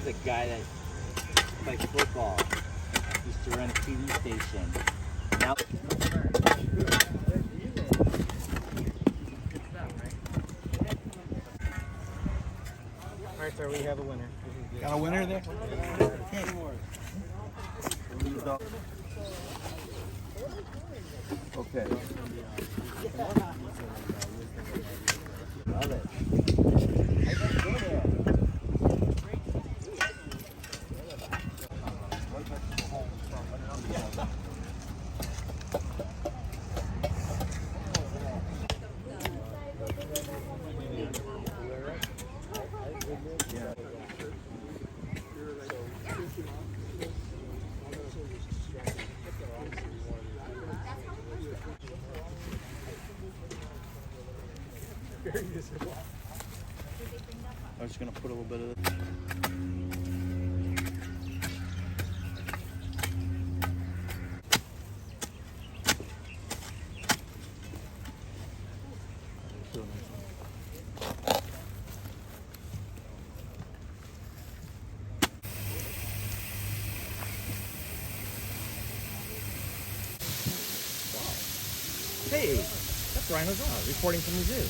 the guy that plays football. Used to run a TV station. Now. All right, sir, we have a winner. Got a winner there? Okay. Love it. I'm just gonna put a little bit of this. Hey, that's Ryan Lazar, reporting from the zoo.